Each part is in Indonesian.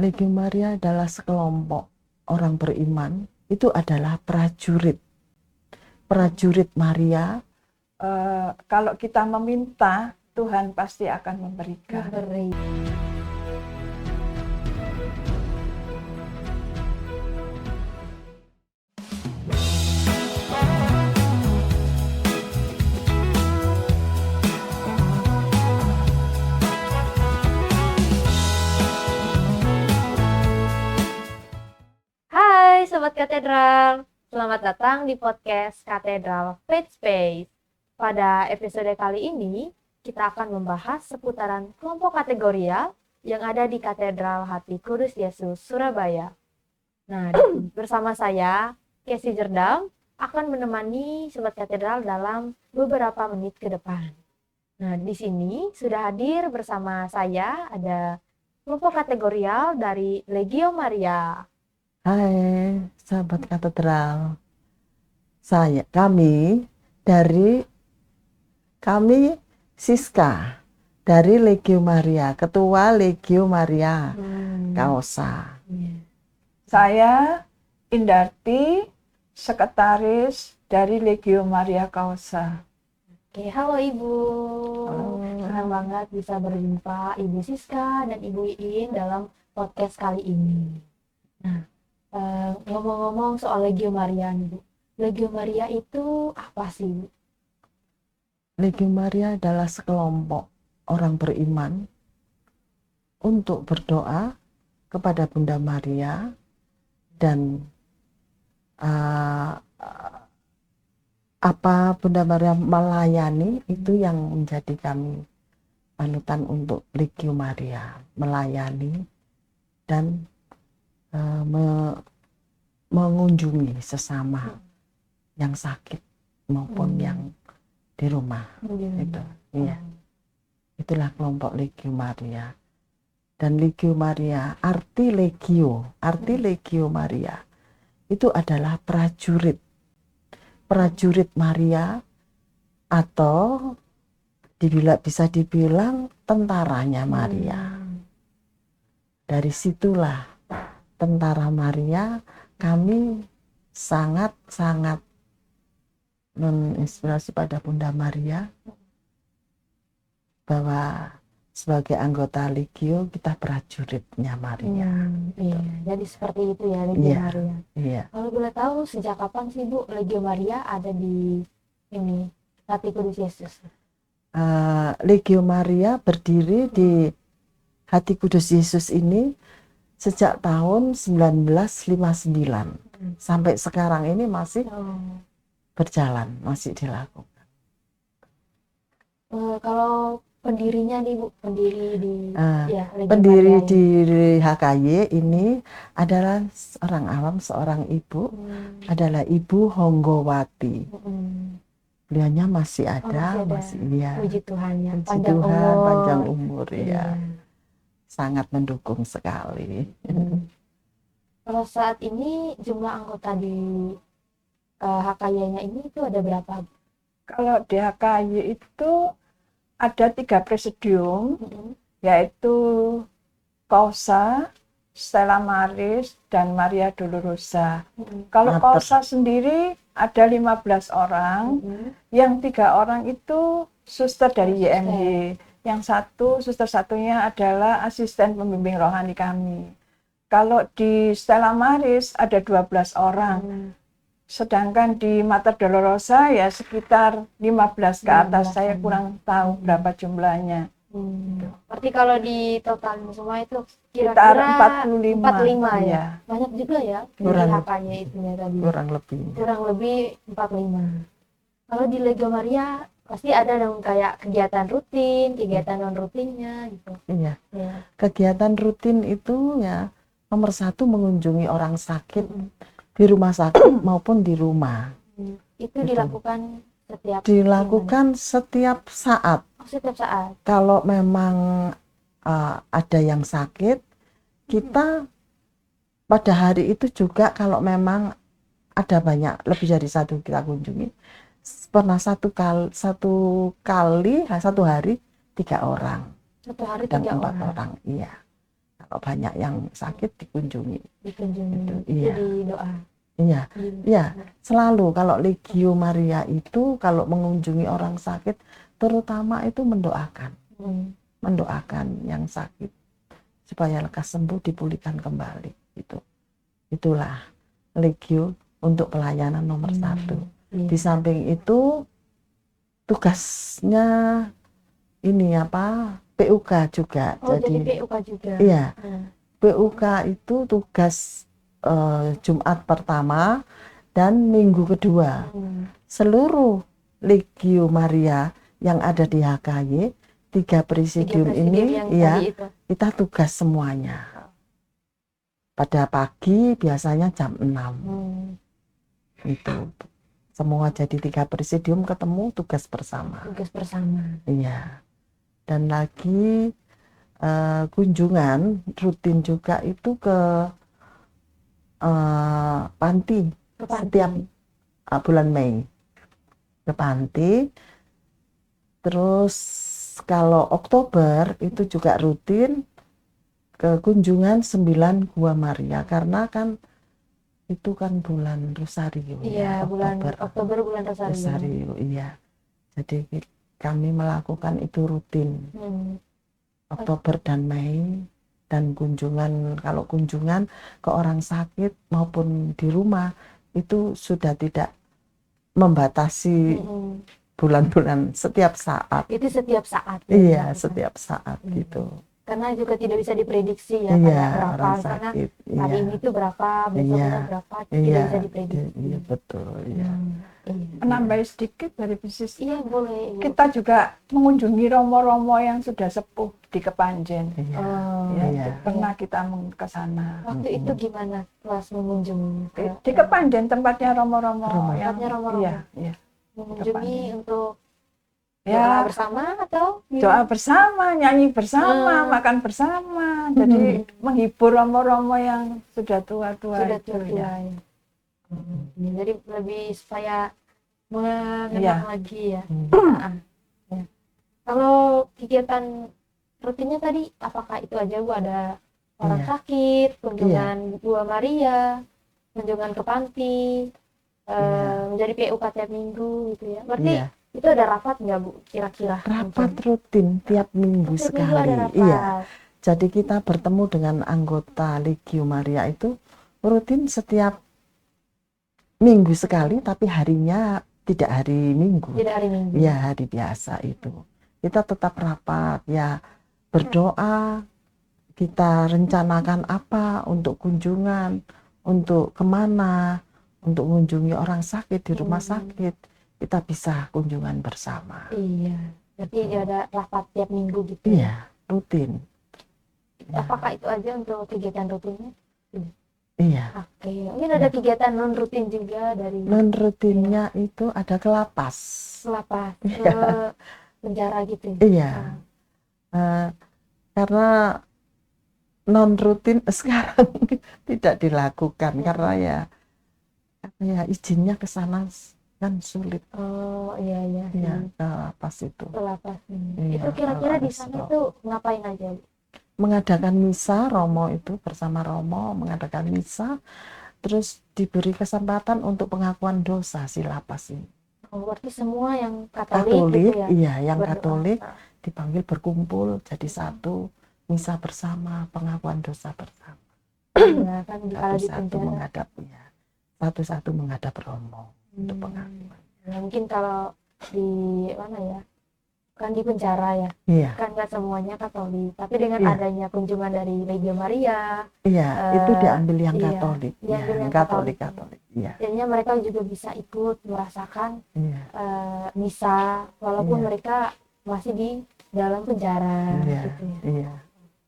Legiun Maria adalah sekelompok orang beriman, itu adalah prajurit Maria. Kalau kita meminta, Tuhan pasti akan memberikan. Hai Sobat Katedral, selamat datang di podcast Katedral Faith Space. Pada episode kali ini, kita akan membahas seputaran kelompok kategorial yang ada di Katedral Hati Kudus Yesus, Surabaya. Nah, bersama saya, Casey Jerdam, akan menemani Sobat Katedral dalam beberapa menit ke depan. Nah, di sini sudah hadir bersama saya ada kelompok kategorial dari Legiun Maria. Hai sahabat katedral, kami Siska dari Legiun Maria, ketua Legiun Maria Kaosa. Saya Indarti, sekretaris dari Legiun Maria Kaosa. Oke, halo Ibu. Senang banget bisa berjumpa Ibu Siska dan Ibu Iin dalam podcast kali ini. Nah, ngomong-ngomong soal Legiun Maria nih, Bu. Legiun Maria itu apa sih, Bu? Legiun Maria adalah sekelompok orang beriman untuk berdoa kepada Bunda Maria dan apa Bunda Maria melayani itu yang menjadi kami panutan untuk Legiun Maria, melayani dan mengunjungi sesama yang sakit maupun yang di rumah. Itu, iya. Itulah kelompok Legiun Maria. Dan Legiun Maria, arti Legiun Maria itu adalah prajurit Maria, atau bisa dibilang tentaranya Maria. Dari situlah tentara Maria, kami sangat-sangat menginspirasi pada Bunda Maria bahwa sebagai anggota Legio kita prajuritnya Maria. Iya, jadi seperti itu ya Legiun Maria. Iya. Kalau boleh tahu sejak kapan sih Bu Legiun Maria ada di Hati Kudus Yesus? Legiun Maria berdiri di Hati Kudus Yesus ini sejak tahun 1959 sampai sekarang ini masih berjalan, masih dilakukan. Kalau pendirinya nih Bu, pendiri di HKY ini adalah seorang awam, seorang ibu, adalah Ibu Honggowati. Beliaunya masih ada. Iya. Puji Tuhan ya, panjang umur ya. Sangat mendukung sekali. Kalau saat ini jumlah anggota di HKY-nya ini itu ada berapa? Kalau di HKY itu ada 3 presidium, yaitu Kaosa, Stella Maris, dan Maria Dolorosa. Kalau Kaosa sendiri ada 15 orang, yang 3 orang itu suster dari YMY. Yang suster satunya adalah asisten pembimbing rohani kami. Kalau di Stella Maris ada 12 orang. Sedangkan di Mater Dolorosa ya sekitar 15 ke atas. Saya kurang tahu berapa jumlahnya. Berarti kalau di total semua itu kira-kira 45 ya. Ya. Banyak juga ya HK-nya itu ya tadi. Kurang lebih 45. Kalau di Legiun Maria pasti ada dong kayak kegiatan rutin, kegiatan non rutinnya gitu. Iya. Ya. Kegiatan rutin itu ya nomor 1 mengunjungi orang sakit di rumah sakit maupun di rumah. Itu dilakukan setiap saat. Setiap saat. Kalau memang ada yang sakit, kita pada hari itu juga kalau memang ada lebih dari 1 kita kunjungi. Pernah satu hari 3 orang. Satu hari dan 3 4 orang. Iya. banyak yang sakit dikunjungi. Dikunjungi. Itu, Itu iya. di doa. Iya, Di- iya. Selalu kalau Legio Maria itu kalau mengunjungi orang sakit, terutama itu mendoakan yang sakit supaya lekas sembuh, dipulihkan kembali. Itulah Legio untuk pelayanan nomor satu. Iya. Di samping itu tugasnya ini PUK juga. Oh, jadi PUK juga. Iya, Hmm. PUK itu tugas Jumat pertama dan minggu kedua. Seluruh Legio Maria yang ada di HKY, 3 presidium ini yang ya, tadi itu. kita tugas semuanya. Pada pagi biasanya jam 6. Itu. Semua jadi 3 presidium ketemu tugas bersama. Tugas bersama. Iya. Dan lagi kunjungan rutin juga itu ke panti setiap bulan Mei, ke panti. Terus kalau Oktober itu juga rutin ke kunjungan 9 Gua Maria, karena kan itu kan bulan Rosario. Iya, ya, bulan Oktober bulan Rosario. Rosario, iya. Jadi kami melakukan itu rutin Oktober dan Mei. Dan kalau kunjungan ke orang sakit maupun di rumah itu sudah tidak membatasi bulan-bulan, setiap saat. Itu setiap saat. Iya, setiap saat gitu. Karena juga tidak bisa diprediksi ya, Iya, kayak berapa, orang karena sakit. hari ini tuh berapa, besoknya berapa, tidak bisa diprediksi. Iya, betul. Iya. Menambah sedikit dari bisnis. Iya, boleh. Kita juga mengunjungi romo-romo yang sudah sepuh di Kepanjen. Iya. Ya, Iya. pernah kita ke sana. Waktu itu gimana pas mengunjungi Di Kepanjen tempatnya romo-romo. Tempatnya romo-romo. Iya. Mengunjungi untuk Ya, doa bersama atau doa bersama, nyanyi bersama, makan bersama. Jadi menghibur romo-romo yang sudah tua-tua sudah itu tua-tua ya. ya. Jadi lebih supaya mengenang lagi ya. Ya. Kalau kegiatan rutinnya tadi, apakah itu aja Bu? Ada orang sakit, kunjungan Gua Maria, kunjungan ke panti, menjadi PUK tiap minggu gitu ya. Berarti itu ada rapat nggak Bu kira-kira? Rapat rutin tiap minggu sekali. Minggu ada rapat. Iya. Jadi kita bertemu dengan anggota Legio Maria itu rutin setiap minggu sekali, tapi harinya tidak hari Minggu. Tidak hari Minggu. Ya, hari biasa itu. Kita tetap rapat ya, berdoa, kita rencanakan apa untuk kunjungan, untuk kemana, untuk mengunjungi orang sakit di rumah sakit, kita bisa kunjungan bersama. Iya, berarti ada rapat tiap minggu gitu. Iya, rutin. Apakah itu aja untuk kegiatan rutinnya? Iya. Oke, mungkin ada kegiatan non rutin juga dari Non rutinnya itu ada ke lapas. lapas, ke penjara gitu. Iya. Karena non rutin sekarang tidak dilakukan karena ya izinnya ke sana kan sulit. Oh iya. Iya, ke lapas itu. Ke lapas. Iya, Itu kira-kira di lapas sana tuh ngapain aja? Mengadakan misa, Romo itu bersama Romo mengadakan misa, terus diberi kesempatan untuk pengakuan dosa si lapas ini. Oh, berarti semua yang Katolik gitu ya? Iya, yang berdoa. Katolik dipanggil berkumpul jadi satu, misa bersama, pengakuan dosa bersama. Iya, kan kalau di Satu-satu penjara. menghadap ya, satu-satu menghadap Romo untuk pengakuan. Nah, mungkin kalau di mana ya? Kan di penjara ya, Iya, kan nggak semuanya Katolik, tapi dengan Iya. adanya kunjungan dari Legio Maria, iya, itu diambil yang iya, Katolik, diambil ya, yang Katolik, Katolik. iya, jadinya mereka juga bisa ikut merasakan iya, misa, walaupun Iya. mereka masih di dalam penjara iya, gitu ya. iya.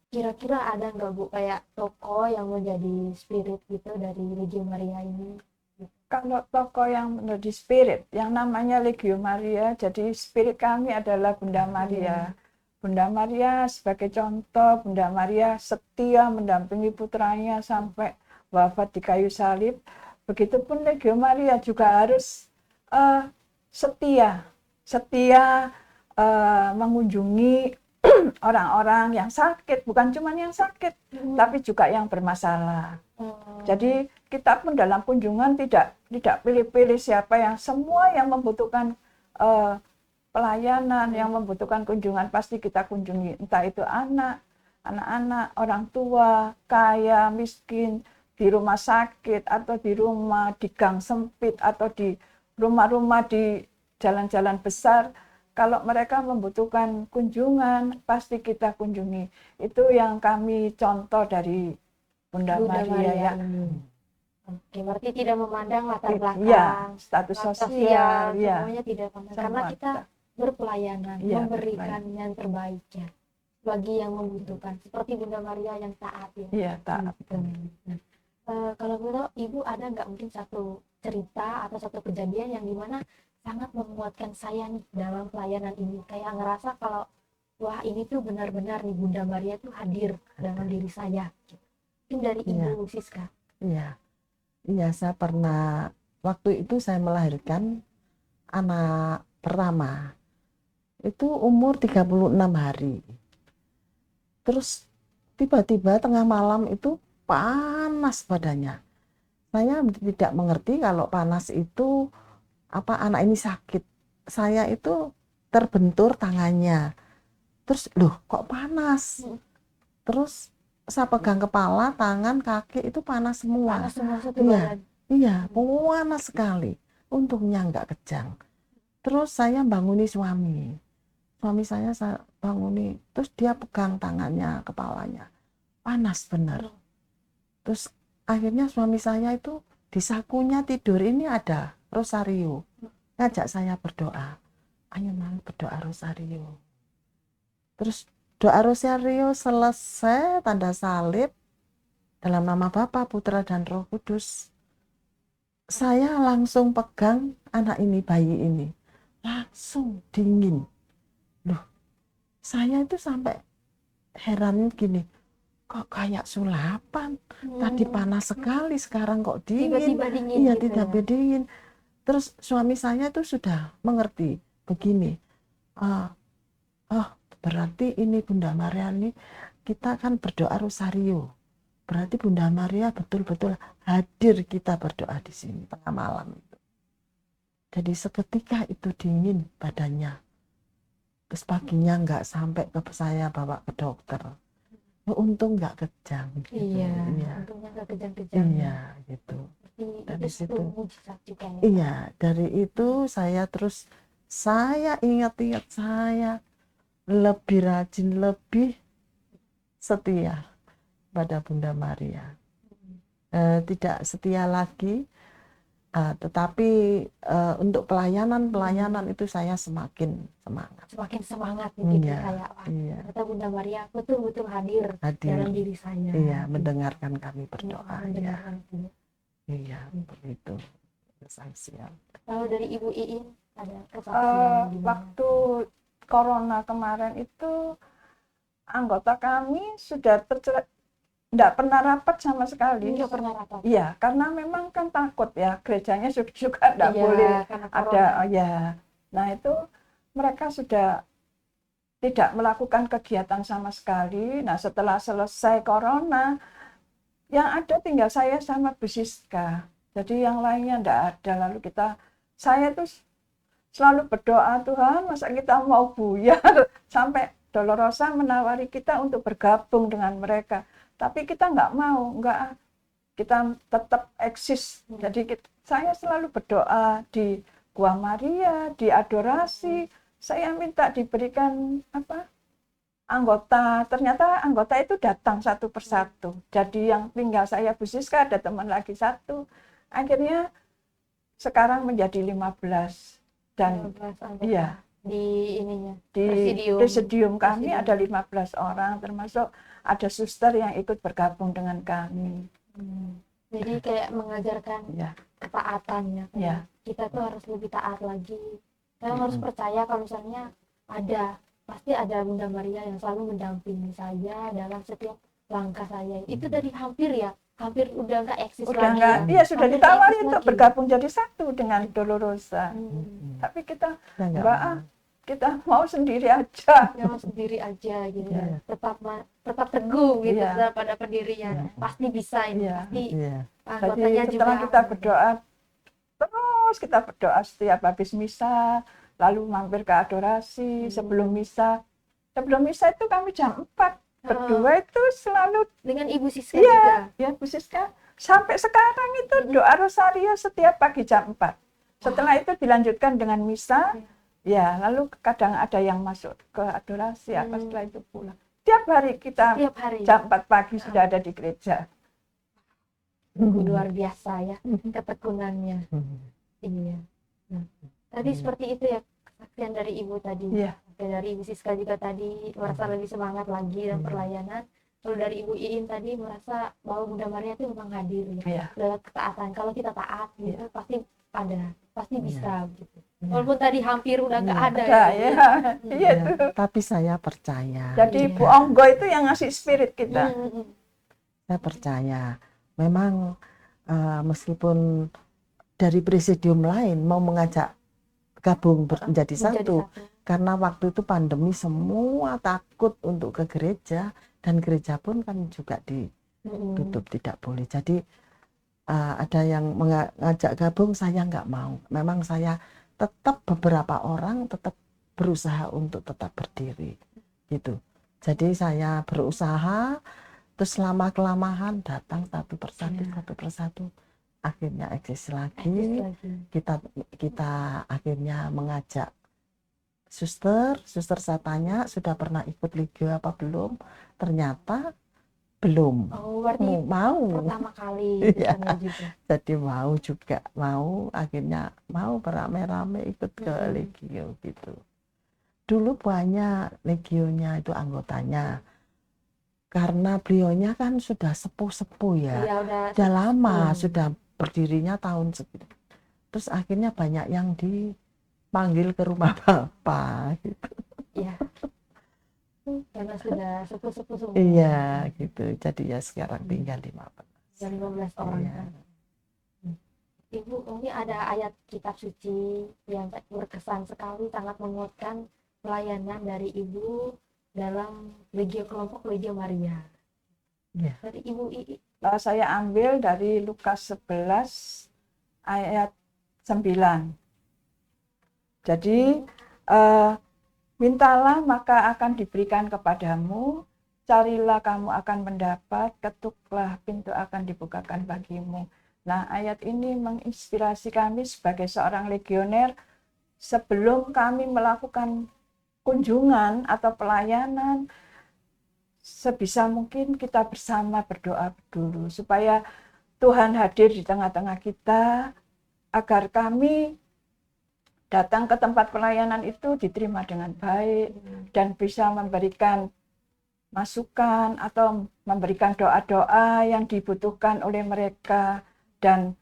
Kira-kira ada nggak Bu kayak tokoh yang menjadi spirit gitu dari Legio Maria ini? Kalau tokoh yang menjadi spirit, yang namanya Legio Maria, jadi spirit kami adalah Bunda Maria. Bunda Maria sebagai contoh, Bunda Maria setia mendampingi putranya sampai wafat di kayu salib. Begitupun Legio Maria juga harus setia mengunjungi orang-orang yang sakit, bukan cuma yang sakit, tapi juga yang bermasalah. Jadi kita pun dalam kunjungan tidak pilih-pilih siapa, yang semua yang membutuhkan pelayanan, yang membutuhkan kunjungan pasti kita kunjungi. Entah itu anak-anak, orang tua, kaya, miskin, di rumah sakit, atau di rumah di gang sempit, atau di rumah-rumah di jalan-jalan besar. Kalau mereka membutuhkan kunjungan, pasti kita kunjungi. Itu yang kami contoh dari Bunda Maria ya. Oke, berarti tidak memandang latar belakang, Ya, status sosial, ya. semuanya tidak memandang. Karena Semua kita berpelayanan, Ya, memberikan yang terbaiknya bagi yang membutuhkan. Seperti Bunda Maria yang taat ya. Iya, taat. Nah, kalau begitu, Ibu ada nggak mungkin satu cerita atau satu kejadian yang dimana sangat menguatkan saya nih dalam pelayanan ini, kayak ngerasa kalau wah ini tuh benar-benar nih Bunda Maria tuh hadir dalam diri saya. Mungkin dari Ibu Siska. Iya, saya pernah, waktu itu saya melahirkan anak pertama, itu umur 36 hari. Terus tiba-tiba tengah malam itu panas badannya. Saya tidak mengerti kalau panas itu apa anak ini sakit. Saya itu terbentur tangannya. Terus loh kok panas? Terus saya pegang kepala, tangan, kaki itu panas semua. Panas semua satu Iya, badan. iya, panas sekali. Untungnya nggak kejang. Terus saya banguni suami. Suami saya banguni. Terus dia pegang tangannya, kepalanya. Panas bener. Terus akhirnya suami saya itu di sakunya tidur ini ada rosario. Ngajak saya berdoa. Ayo mari berdoa rosario. Terus doa rosario selesai, tanda salib dalam nama Bapa, Putra dan Roh Kudus. Saya langsung pegang anak ini, bayi ini. Langsung dingin. Loh, saya itu sampai heran gini. Kok kayak sulapan? Tadi panas sekali, sekarang kok dingin. Tiba-tiba dingin. Iya, gitu tiba-tiba dingin. Terus suami saya itu sudah mengerti begini. Berarti ini Bunda Maria ini, kita kan berdoa rosario. Berarti Bunda Maria betul-betul hadir kita berdoa di sini tengah malam itu. Jadi seketika itu dingin badannya. Terus paginya nggak sampai ke saya bawa ke dokter. Untung nggak kejang. Gitu. Iya. Untungnya nggak kejang-kejang. Iya, gitu. Dari situ mujizat juga ya. Iya, dari itu saya terus ingat-ingat saya lebih rajin, lebih setia pada Bunda Maria. Tidak setia lagi, tetapi untuk pelayanan itu saya semakin semangat. Semakin semangat gitu Iya, kayak iya. kata Bunda Maria betul-betul hadir dalam diri saya. Iya, mendengarkan kami berdoa. Mendengarkan itu. Iya, begitu. Esensial. Kalau dari Ibu Iin ada kesaksian gimana? Waktu corona kemarin itu anggota kami sudah tidak pernah rapat sama sekali. Nggak pernah rapat. Iya, karena memang kan takut ya, gerejanya juga tidak Iya, boleh karena ada. corona. Ya, nah itu mereka sudah tidak melakukan kegiatan sama sekali. Nah setelah selesai corona, yang ada tinggal saya sama Bu Siska. Jadi yang lainnya tidak ada. Lalu saya tuh selalu berdoa, Tuhan masa kita mau buyar, sampai Dolorosa menawari kita untuk bergabung dengan mereka. Tapi kita nggak mau, kita tetap eksis. Jadi saya selalu berdoa di Gua Maria, di adorasi. Saya minta diberikan anggota. Ternyata anggota itu datang satu persatu. Jadi yang tinggal saya Bu Siska, ada teman lagi satu. Akhirnya sekarang menjadi 15. Dan iya, di ininya di presidium kami ada 15 orang, termasuk ada suster yang ikut bergabung dengan kami. Jadi kayak mengajarkan ketaatannya. Ya. Kita tuh harus lebih taat lagi. Kita harus percaya kalau misalnya pasti ada Bunda Maria yang selalu mendampingi saya dalam setiap langkah saya. Itu dari hampir udah nggak eksis Udah lagi. nggak, iya sudah Hampir ditawari eksis untuk lagi. bergabung jadi satu dengan Dolorosa. Tapi kita Saya enggak, kita mau sendiri aja. Yang sendiri aja gitu. Iya. Tetap teguh gitu Iya. pada pendirian. Iya. Pasti bisa ini, Iya. pasti Iya. anggotanya Jadi juga setelah kita berdoa, terus kita berdoa setiap habis misa, lalu mampir ke adorasi sebelum misa. Sebelum misa itu kami jam 4 berdua itu selalu, dengan Ibu Siska Iya. juga. ya Bu Siska, sampai sekarang itu doa rosario setiap pagi jam 4. Setelah itu dilanjutkan dengan misa, ya lalu kadang ada yang masuk ke adorasi, apa setelah itu pulang. Tiap hari kita Tiap hari. jam 4 pagi sudah ada di gereja. Luar biasa ya ketekunannya. Iya. Nah, tadi seperti itu ya kesaksian dari Ibu tadi. Iya. Dan dari Ibu Siska juga tadi merasa lebih semangat lagi dalam perlayanan. Lalu dari Ibu Iin tadi merasa bahwa Bunda Maria itu memang hadir ya. Iya. Lewat ketaatan. Kalau kita taat gitu pasti ada, pasti bisa gitu. Iya. Walaupun tadi hampir udah nggak ada Ada ya. ya. Iya Ya, tuh. tapi saya percaya. Jadi Bu Onggo itu yang ngasih spirit kita. Saya percaya. Memang meskipun dari presidium lain mau mengajak gabung menjadi satu, karena waktu itu pandemi semua takut untuk ke gereja dan gereja pun kan juga ditutup, tidak boleh. Jadi ada yang mengajak gabung, saya nggak mau. Memang saya tetap beberapa orang tetap berusaha untuk tetap berdiri gitu. Jadi saya berusaha, terus lama-kelamaan datang satu persatu akhirnya eksis lagi. Kita akhirnya mengajak suster saya tanya sudah pernah ikut Legio apa belum, ternyata belum. Oh, berarti mau pertama kali Iya. juga. Jadi akhirnya mau beramai-ramai ikut ke Legio gitu. Dulu banyak Legionya itu anggotanya, karena beliaunya kan sudah sepuh ya, Iya, udah lama, sudah berdirinya tahun segitu. Terus akhirnya banyak yang dipanggil ke rumah Bapak gitu. Iya. Karena sudah sepuh-sepuh semua. Iya gitu. Jadi ya sekarang tinggal 15. Yang 15 orang. Iya. Kan. Ibu, ini ada ayat kitab suci yang berkesan sekali, sangat menguatkan pelayanan dari Ibu dalam Legio kelompok Legio Maria. Iya. Dari Ibu Ii. Saya ambil dari Lukas 11 ayat 9. Jadi mintalah maka akan diberikan kepadamu, carilah kamu akan mendapat, ketuklah pintu akan dibukakan bagimu. Nah, ayat ini menginspirasi kami sebagai seorang legioner. Sebelum kami melakukan kunjungan atau pelayanan, sebisa mungkin kita bersama berdoa dulu supaya Tuhan hadir di tengah-tengah kita, agar kami datang ke tempat pelayanan itu diterima dengan baik dan bisa memberikan masukan atau memberikan doa-doa yang dibutuhkan oleh mereka, dan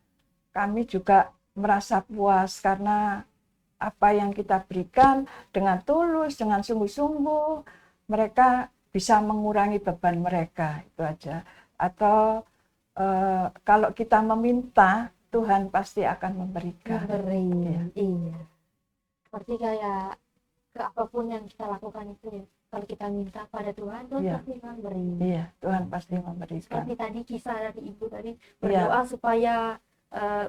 kami juga merasa puas karena apa yang kita berikan dengan tulus, dengan sungguh-sungguh, mereka bisa mengurangi beban mereka, itu aja. Atau kalau kita meminta, Tuhan pasti akan memberikan. Iya. Seperti kayak ke apapun yang kita lakukan itu ya, kalau kita minta pada Tuhan, Tuhan pasti memberi. Iya, Tuhan pasti memberikan. Seperti tadi kisah dari Ibu tadi, berdoa supaya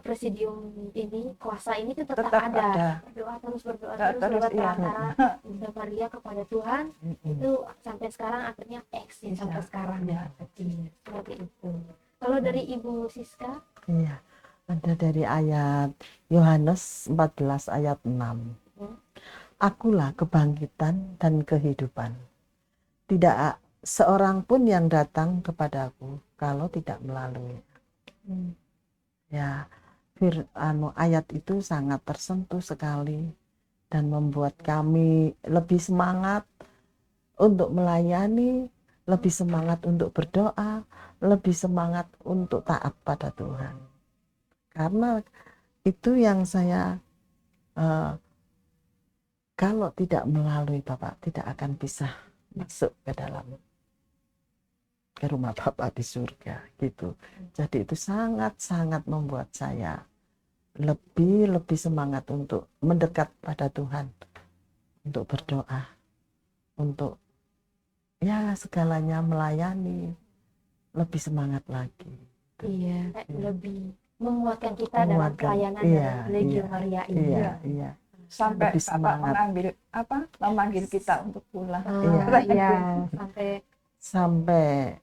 presidium ini, kuasa ini tuh tetap ada. Berdoa terus lewat perantara Bunda Maria kepada Tuhan, itu sampai sekarang akhirnya eksis sampai sekarang. Seperti itu. Kalau dari Ibu Siska? Iya, ada dari ayat Yohanes 14 ayat 6. Akulah kebangkitan dan kehidupan. Tidak seorang pun yang datang kepadaku kalau tidak melalui. Ya, ayat itu sangat tersentuh sekali dan membuat kami lebih semangat untuk melayani, lebih semangat untuk berdoa, lebih semangat untuk taat pada Tuhan. Karena itu yang saya kalau tidak melalui Bapak tidak akan bisa masuk ke rumah Bapak di surga gitu. Jadi itu sangat-sangat membuat saya lebih semangat untuk mendekat pada Tuhan, untuk berdoa, untuk ya segalanya melayani, lebih semangat lagi. Iya, kayak lebih menguatkan kita dalam Menguatkan. pelayanan Iya, dari Legio iya, Maria ini. iya. Sampai Lebih Bapak semangat. memanggil kita untuk pulang. Iya. Iya, Sampai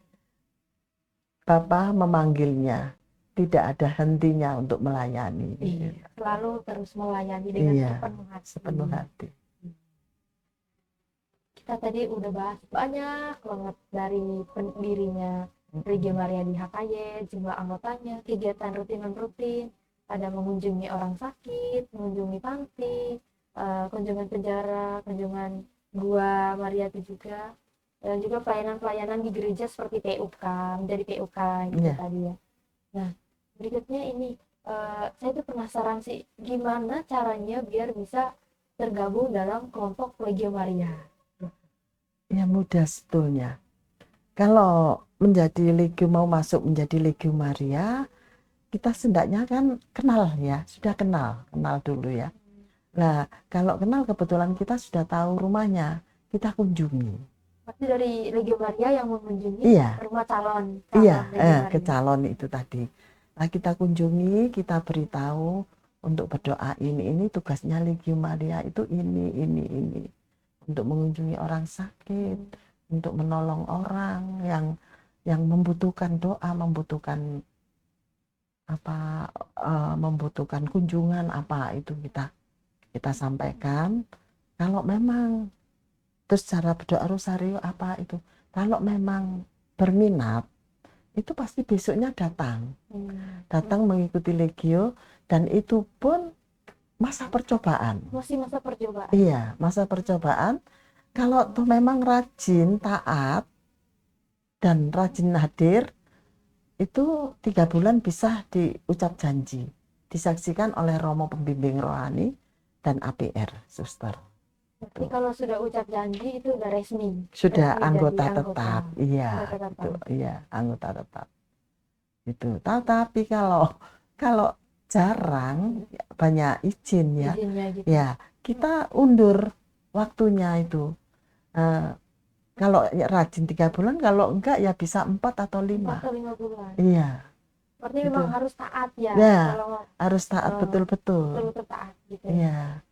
Bapak memanggilnya, tidak ada hentinya untuk melayani. iya, selalu terus melayani dengan Iya, sepenuh hati. sepenuh hati. Kita tadi udah bahas banyak banget dari pendirinya Legio Maria di HKY, jumlah anggotanya, kegiatan rutin, ada mengunjungi orang sakit, mengunjungi panti, kunjungan penjara, kunjungan gua Maria itu juga, dan juga pelayanan-pelayanan di gereja seperti PUK, menjadi PUK gitu Iya. tadi ya. Nah, berikutnya ini, saya tuh penasaran sih, gimana caranya biar bisa tergabung dalam kelompok Legio Maria? Ya mudah sebetulnya. Kalau mau masuk menjadi Legio Maria, kita setidaknya kan kenal ya, sudah kenal dulu ya. Nah, kalau kenal kebetulan kita sudah tahu rumahnya, kita kunjungi. Pasti dari Legio Maria yang mengunjungi Iya. rumah calon Iya, Legio Maria. ke calon itu tadi. Nah, kita kunjungi, kita beritahu untuk berdoa ini tugasnya Legio Maria itu ini. Untuk mengunjungi orang sakit, untuk menolong orang yang membutuhkan doa, membutuhkan kunjungan apa itu kita sampaikan. Kalau memang terus cara berdoa rosario apa itu, kalau memang berminat itu pasti besoknya datang mengikuti Legio, dan itu pun masa percobaan. Masih masa percobaan. Iya, masa percobaan. Kalau tuh memang rajin, taat, dan rajin hadir, itu 3 bulan bisa diucap janji, disaksikan oleh Romo Pembimbing Rohani dan APR, suster. Jadi kalau sudah ucap janji itu udah resmi. Sudah Resmi anggota jadi tetap, iya, Anggota tetap. itu, iya, anggota tetap. Itu. Tapi kalau jarang, banyak izin ya, Izinnya gitu. ya kita undur waktunya itu. Kalau rajin 3 bulan, kalau enggak ya bisa 4 atau 5. 4 atau 5 bulan. Iya. Berarti Gitu. memang harus taat ya. Ya, Kalau harus taat betul-betul. betul taat gitu. Iya.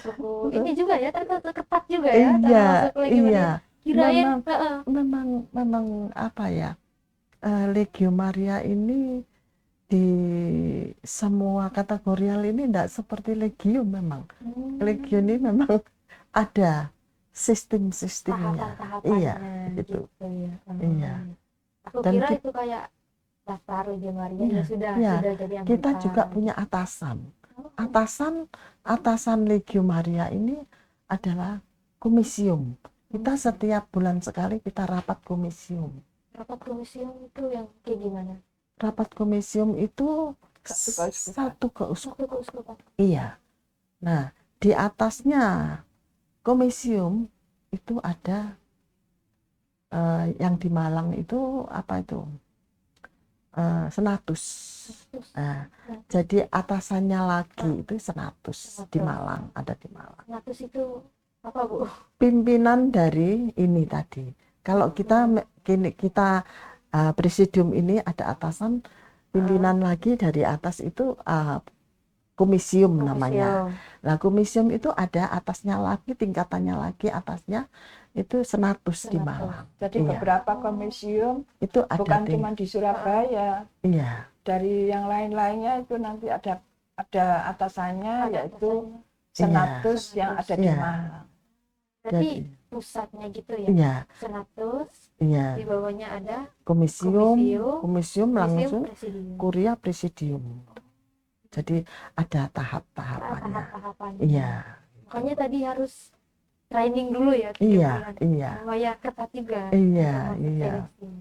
Suku ini juga ya, ternyata ketat juga ya. Iya, iya. Kirain memang apa ya? Legio Maria ini di semua kategorial ini tidak seperti Legio memang. Legio ini memang ada sistem-sistemnya. Iya, gitu. Ya. Iya. Aku Dan kira itu kayak daftar Legio Maria ya sudah jadi anggota. Kita juga punya atasan. Atasan Legio Maria ini adalah komisium. Kita setiap bulan sekali kita rapat komisium. Rapat komisium itu yang kayak gimana? Rapat komisium itu satu keuskupan. Iya. Nah, di atasnya komisium itu ada yang di Malang itu apa itu? Senatus. Nah, jadi atasannya lagi itu senatus di Malang, ada di Malang. Senatus itu apa, Bu? Pimpinan dari ini tadi. Kalau kita presidium ini ada atasan, pimpinan lagi dari atas itu komisium namanya. Nah, komisium itu ada atasnya lagi, tingkatannya lagi atasnya itu senatus di Malang. Jadi beberapa komisium itu ada bukan cuma di Surabaya. Iya. Dari yang lain-lainnya itu nanti ada atasannya, yaitu senatus yang ada di Malang. Berarti pusatnya gitu ya? Iya. Senatus, iya. di bawahnya ada komisium langsung presidium. kuria presidium. Jadi ada tahap-tahapannya. Iya. Makanya tadi harus training dulu ya. Iya. Supaya ketat juga. Iya.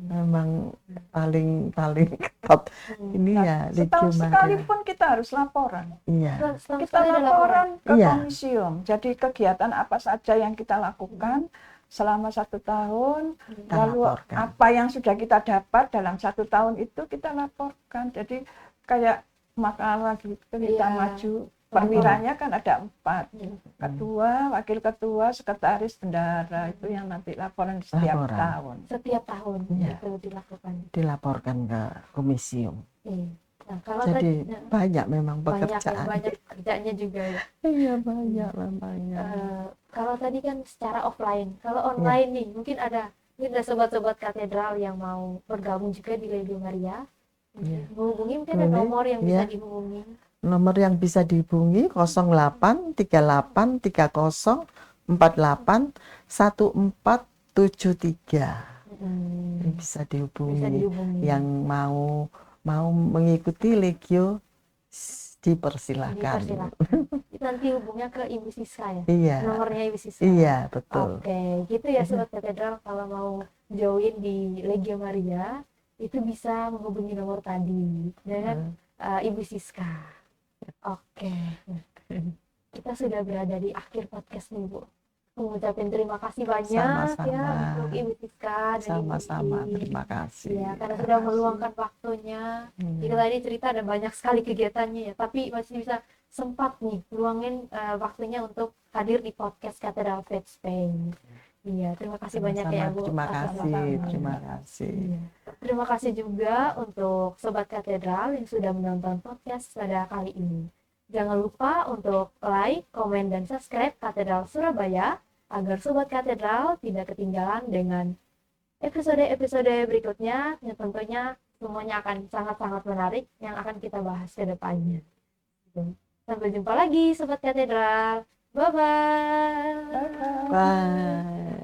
Memang paling ketat. Ini ya Legio Maria. Sekalipun kita harus laporan. Iya. Kita laporan ke komisium. Jadi kegiatan apa saja yang kita lakukan selama 1 tahun, lalu apa yang sudah kita dapat dalam 1 tahun itu kita laporkan. Jadi kayak makalah gitu, kita maju perwiranya kan ada 4, Hmm. ketua, wakil ketua, sekretaris, bendahara, itu yang nanti laporan setiap Laporan. tahun. Setiap tahun Iya. itu dilakukan. Dilaporkan ke komisium. Iya. Nah, kalau Jadi tadi banyak memang banyak ya, pekerjaan. banyak kerjanya juga ya. Iya banyak memangnya. Kalau tadi kan secara offline, kalau online nih mungkin ada sobat-sobat katedral yang mau bergabung juga di Legio Maria. Iya. Menghubungi mungkin ada Boleh, nomor yang bisa iya. dihubungi. Nomor yang bisa dihubungi 08 38 30 48 1473. Ini bisa Bisa dihubungi. dihubungi. Yang mau mengikuti Legio dipersilahkan. Dipersilakan. Nanti hubungnya ke Ibu Siska ya. Iya. Nomornya Ibu Siska. Iya, betul. Oke, gitu ya sobat katedral, kalau mau join di Legio Maria itu bisa menghubungi nomor tadi dengan Ibu Siska. Oke. Kita sudah berada di akhir podcast nih, Bu. Mengucapkan terima kasih banyak Sama-sama. ya untuk Ibu Siska dan Ibu Sama-sama, Indi. terima kasih. Ya, karena sudah meluangkan waktunya. Jika tadi cerita ada banyak sekali kegiatannya ya, tapi masih bisa sempat nih luangin waktunya untuk hadir di podcast Katedral Faith Space. Iya, terima kasih banyak ya Bu. Terima atas kasih, waktunya. terima kasih. Iya. Terima kasih juga untuk Sobat Katedral yang sudah menonton podcast pada kali ini. Jangan lupa untuk like, komen, dan subscribe Katedral Surabaya agar Sobat Katedral tidak ketinggalan dengan episode-episode berikutnya yang tentunya semuanya akan sangat-sangat menarik yang akan kita bahas ke depannya. Sampai jumpa lagi Sobat Katedral. Bye-bye. Bye.